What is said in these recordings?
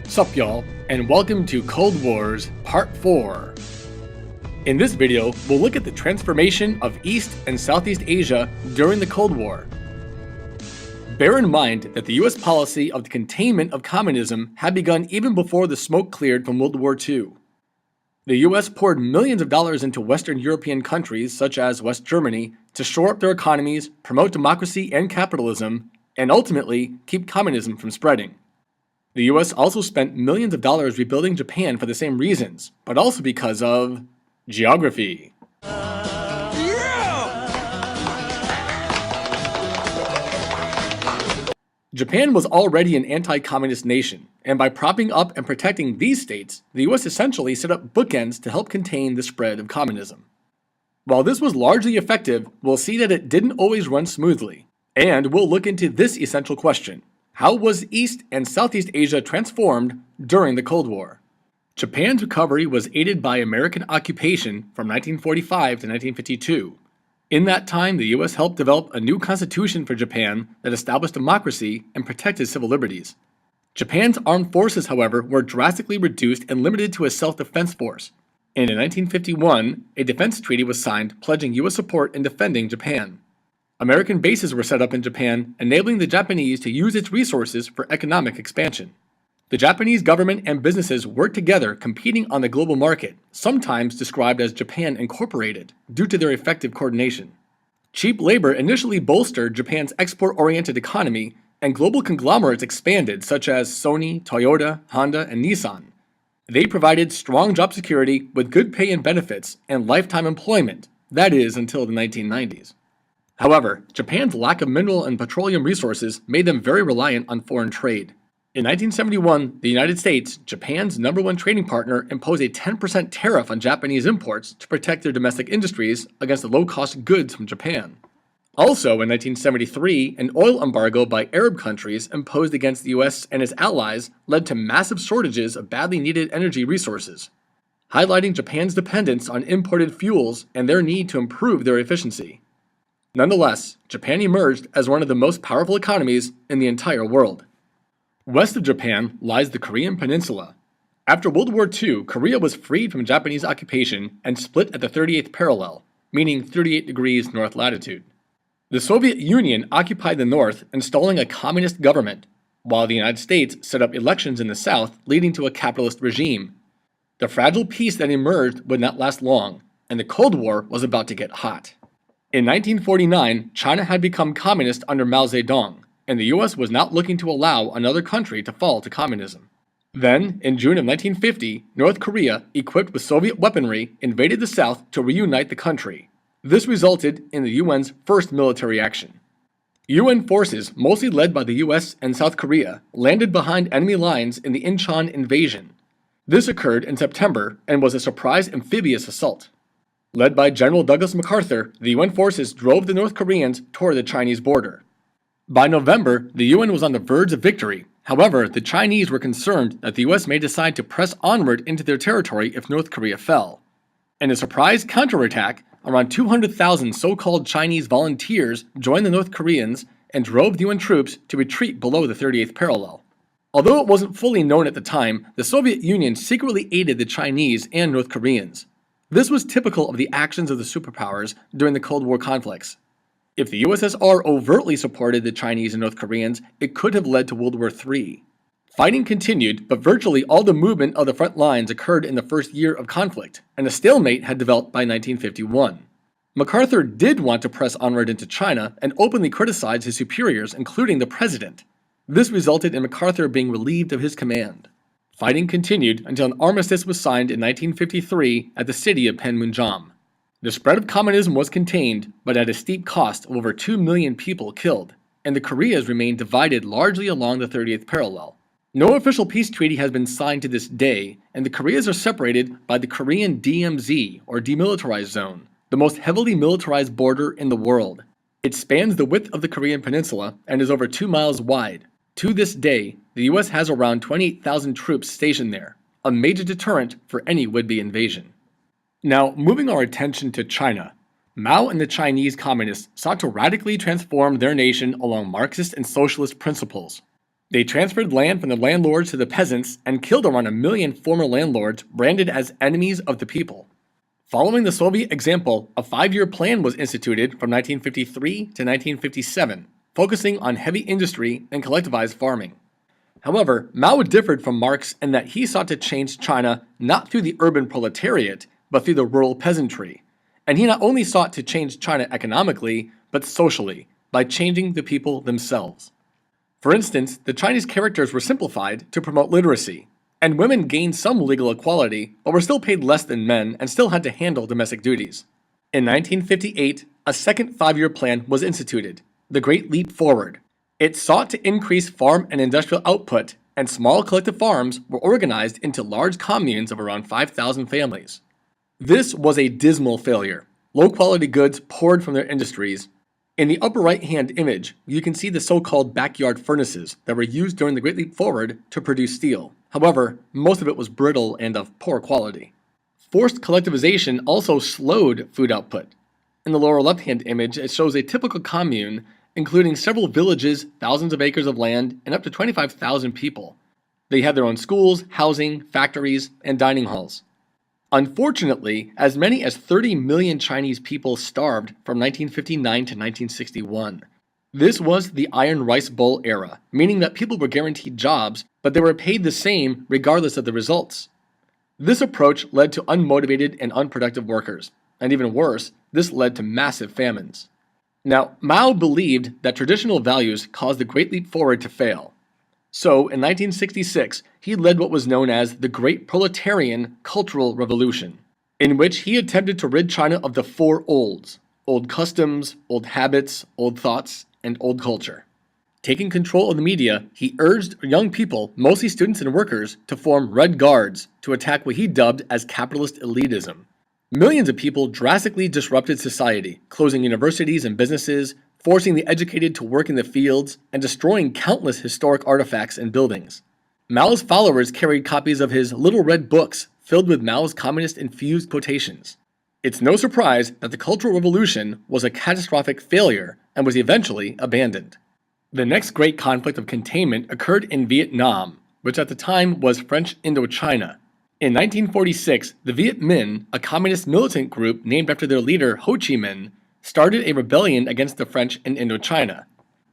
Sup y'all, and welcome to Cold Wars Part 4. In this video, we'll look at the transformation of East and Southeast Asia during the Cold War. Bear in mind that the US policy of the containment of communism had begun even before the smoke cleared from World War II. The US poured millions of dollars into Western European countries such as West Germany to shore up their economies, promote democracy and capitalism, and ultimately keep communism from spreading. The US also spent millions of dollars rebuilding Japan for the same reasons, but also because of geography. Japan was already an anti-communist nation, and by propping up and protecting these states, the US essentially set up bookends to help contain the spread of communism. While this was largely effective, we'll see that it didn't always run smoothly, and we'll look into this essential question. How was East and Southeast Asia transformed during the Cold War? Japan's recovery was aided by American occupation from 1945 to 1952. In that time, the US helped develop a new constitution for Japan that established democracy and protected civil liberties. Japan's armed forces, however, were drastically reduced and limited to a self-defense force. And in 1951, a defense treaty was signed pledging US support in defending Japan. American bases were set up in Japan, enabling the Japanese to use its resources for economic expansion. The Japanese government and businesses worked together, competing on the global market, sometimes described as Japan Incorporated, due to their effective coordination. Cheap labor initially bolstered Japan's export-oriented economy, and global conglomerates expanded such as Sony, Toyota, Honda, and Nissan. They provided strong job security with good pay and benefits and lifetime employment, that is, until the 1990s. However, Japan's lack of mineral and petroleum resources made them very reliant on foreign trade. In 1971, the United States, Japan's #1 trading partner, imposed a 10% tariff on Japanese imports to protect their domestic industries against the low-cost goods from Japan. Also, in 1973, an oil embargo by Arab countries imposed against the US and its allies led to massive shortages of badly needed energy resources, highlighting Japan's dependence on imported fuels and their need to improve their efficiency. Nonetheless, Japan emerged as one of the most powerful economies in the entire world. West of Japan lies the Korean Peninsula. After World War II, Korea was freed from Japanese occupation and split at the 38th parallel, meaning 38 degrees north latitude. The Soviet Union occupied the north, installing a communist government, while the United States set up elections in the south, leading to a capitalist regime. The fragile peace that emerged would not last long, and the Cold War was about to get hot. In 1949, China had become communist under Mao Zedong, and the US was not looking to allow another country to fall to communism. Then, in June of 1950, North Korea, equipped with Soviet weaponry, invaded the South to reunite the country. This resulted in the UN's first military action. UN forces, mostly led by the US and South Korea, landed behind enemy lines in the Incheon invasion. This occurred in September and was a surprise amphibious assault. Led by General Douglas MacArthur, the UN forces drove the North Koreans toward the Chinese border. By November, the UN was on the verge of victory. However, the Chinese were concerned that the US may decide to press onward into their territory if North Korea fell. In a surprise counterattack, around 200,000 so-called Chinese volunteers joined the North Koreans and drove the UN troops to retreat below the 38th parallel. Although it wasn't fully known at the time, the Soviet Union secretly aided the Chinese and North Koreans. This was typical of the actions of the superpowers during the Cold War conflicts. If the USSR overtly supported the Chinese and North Koreans, it could have led to World War III. Fighting continued, but virtually all the movement of the front lines occurred in the first year of conflict, and a stalemate had developed by 1951. MacArthur did want to press onward into China and openly criticized his superiors, including the president. This resulted in MacArthur being relieved of his command. Fighting continued until an armistice was signed in 1953 at the city of Panmunjom. The spread of communism was contained, but at a steep cost of over 2 million people killed, and the Koreas remained divided largely along the 30th parallel. No official peace treaty has been signed to this day, and the Koreas are separated by the Korean DMZ, or Demilitarized Zone, the most heavily militarized border in the world. It spans the width of the Korean Peninsula and is over 2 miles wide. To this day, the US has around 28,000 troops stationed there, a major deterrent for any would-be invasion. Now, moving our attention to China, Mao and the Chinese communists sought to radically transform their nation along Marxist and socialist principles. They transferred land from the landlords to the peasants and killed around 1 million former landlords branded as enemies of the people. Following the Soviet example, a 5-year plan was instituted from 1953 to 1957, focusing on heavy industry and collectivized farming. However, Mao differed from Marx in that he sought to change China not through the urban proletariat, but through the rural peasantry. And he not only sought to change China economically, but socially, by changing the people themselves. For instance, the Chinese characters were simplified to promote literacy, and women gained some legal equality, but were still paid less than men and still had to handle domestic duties. In 1958, a second 5-year plan was instituted, the Great Leap Forward. It sought to increase farm and industrial output, and small collective farms were organized into large communes of around 5,000 families. This was a dismal failure. Low-quality goods poured from their industries. In the upper right-hand image, you can see the so-called backyard furnaces that were used during the Great Leap Forward to produce steel. However, most of it was brittle and of poor quality. Forced collectivization also slowed food output. In the lower left-hand image, it shows a typical commune, including several villages, thousands of acres of land, and up to 25,000 people. They had their own schools, housing, factories, and dining halls. Unfortunately, as many as 30 million Chinese people starved from 1959 to 1961. This was the Iron Rice Bowl era, meaning that people were guaranteed jobs, but they were paid the same regardless of the results. This approach led to unmotivated and unproductive workers, and even worse, this led to massive famines. Now, Mao believed that traditional values caused the Great Leap Forward to fail. So, in 1966, he led what was known as the Great Proletarian Cultural Revolution, in which he attempted to rid China of the 4 olds: old customs, old habits, old thoughts, and old culture. Taking control of the media, he urged young people, mostly students and workers, to form Red Guards to attack what he dubbed as capitalist elitism. Millions of people drastically disrupted society, closing universities and businesses, forcing the educated to work in the fields, and destroying countless historic artifacts and buildings. Mao's followers carried copies of his Little Red Books filled with Mao's communist-infused quotations. It's no surprise that the Cultural Revolution was a catastrophic failure and was eventually abandoned. The next great conflict of containment occurred in Vietnam, which at the time was French Indochina. In 1946, the Viet Minh, a communist militant group named after their leader Ho Chi Minh, started a rebellion against the French in Indochina.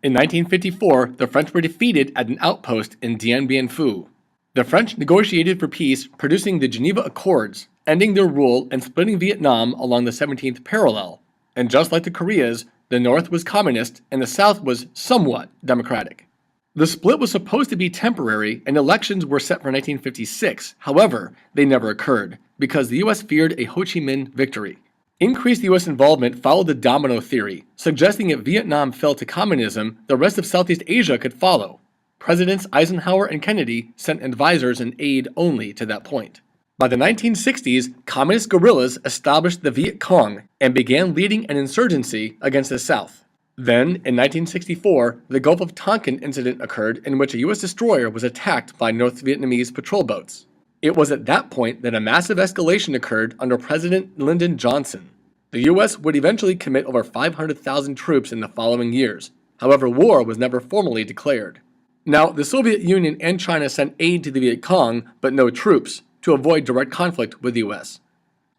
In 1954, the French were defeated at an outpost in Dien Bien Phu. The French negotiated for peace, producing the Geneva Accords, ending their rule and splitting Vietnam along the 17th parallel. And just like the Koreas, the North was communist and the South was somewhat democratic. The split was supposed to be temporary and elections were set for 1956. However, they never occurred because the US feared a Ho Chi Minh victory. Increased US involvement followed the domino theory, suggesting if Vietnam fell to communism, the rest of Southeast Asia could follow. Presidents Eisenhower and Kennedy sent advisors and aid only to that point. By the 1960s, communist guerrillas established the Viet Cong and began leading an insurgency against the South. Then, in 1964, the Gulf of Tonkin incident occurred in which a US destroyer was attacked by North Vietnamese patrol boats. It was at that point that a massive escalation occurred under President Lyndon Johnson. The US would eventually commit over 500,000 troops in the following years. However, war was never formally declared. Now, the Soviet Union and China sent aid to the Viet Cong, but no troops, to avoid direct conflict with the US.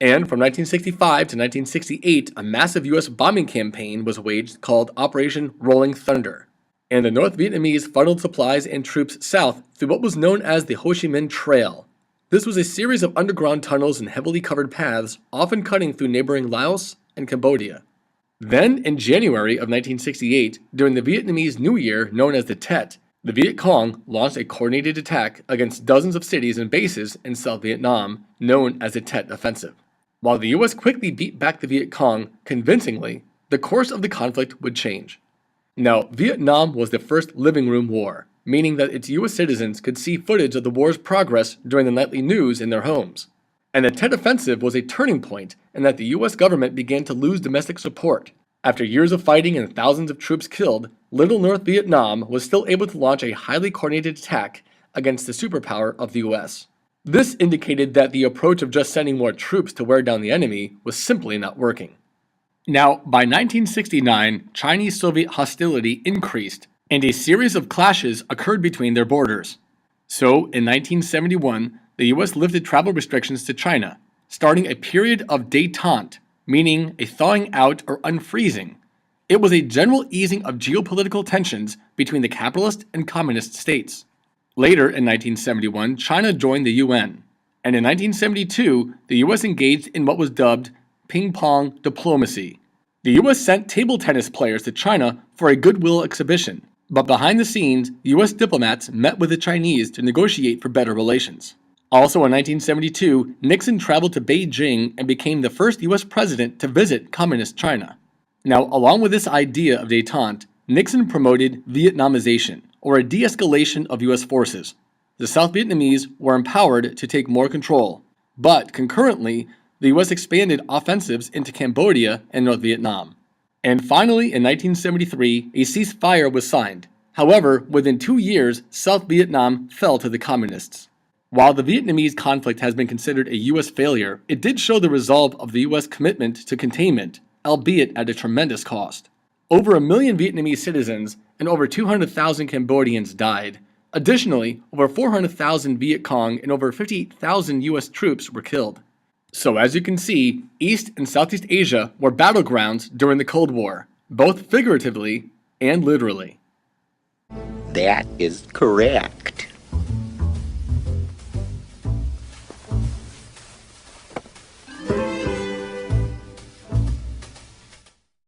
And from 1965 to 1968, a massive US bombing campaign was waged called Operation Rolling Thunder. And the North Vietnamese funneled supplies and troops south through what was known as the Ho Chi Minh Trail. This was a series of underground tunnels and heavily covered paths, often cutting through neighboring Laos and Cambodia. Then, in January of 1968, during the Vietnamese New Year known as the Tet, the Viet Cong launched a coordinated attack against dozens of cities and bases in South Vietnam, known as the Tet Offensive. While the US quickly beat back the Viet Cong convincingly, the course of the conflict would change. Now, Vietnam was the first living room war, meaning that its US citizens could see footage of the war's progress during the nightly news in their homes. And the Tet Offensive was a turning point in that the US government began to lose domestic support. After years of fighting and thousands of troops killed, little North Vietnam was still able to launch a highly coordinated attack against the superpower of the US. This indicated that the approach of just sending more troops to wear down the enemy was simply not working. Now, by 1969, Chinese-Soviet hostility increased and a series of clashes occurred between their borders. So, in 1971, the US lifted travel restrictions to China, starting a period of détente, meaning a thawing out or unfreezing. It was a general easing of geopolitical tensions between the capitalist and communist states. Later, in 1971, China joined the UN, and in 1972, the US engaged in what was dubbed ping-pong diplomacy. The US sent table tennis players to China for a goodwill exhibition, but behind the scenes, US diplomats met with the Chinese to negotiate for better relations. Also in 1972, Nixon traveled to Beijing and became the first US president to visit communist China. Now, along with this idea of détente, Nixon promoted Vietnamization, or a de-escalation of US forces. The South Vietnamese were empowered to take more control, but concurrently, the US expanded offensives into Cambodia and North Vietnam. And finally, in 1973, a ceasefire was signed. However, within 2 years, South Vietnam fell to the communists. While the Vietnamese conflict has been considered a US failure, it did show the resolve of the US commitment to containment, albeit at a tremendous cost. Over 1 million Vietnamese citizens and over 200,000 Cambodians died. Additionally, over 400,000 Viet Cong and over 50,000 US troops were killed. So as you can see, East and Southeast Asia were battlegrounds during the Cold War, both figuratively and literally. That is correct.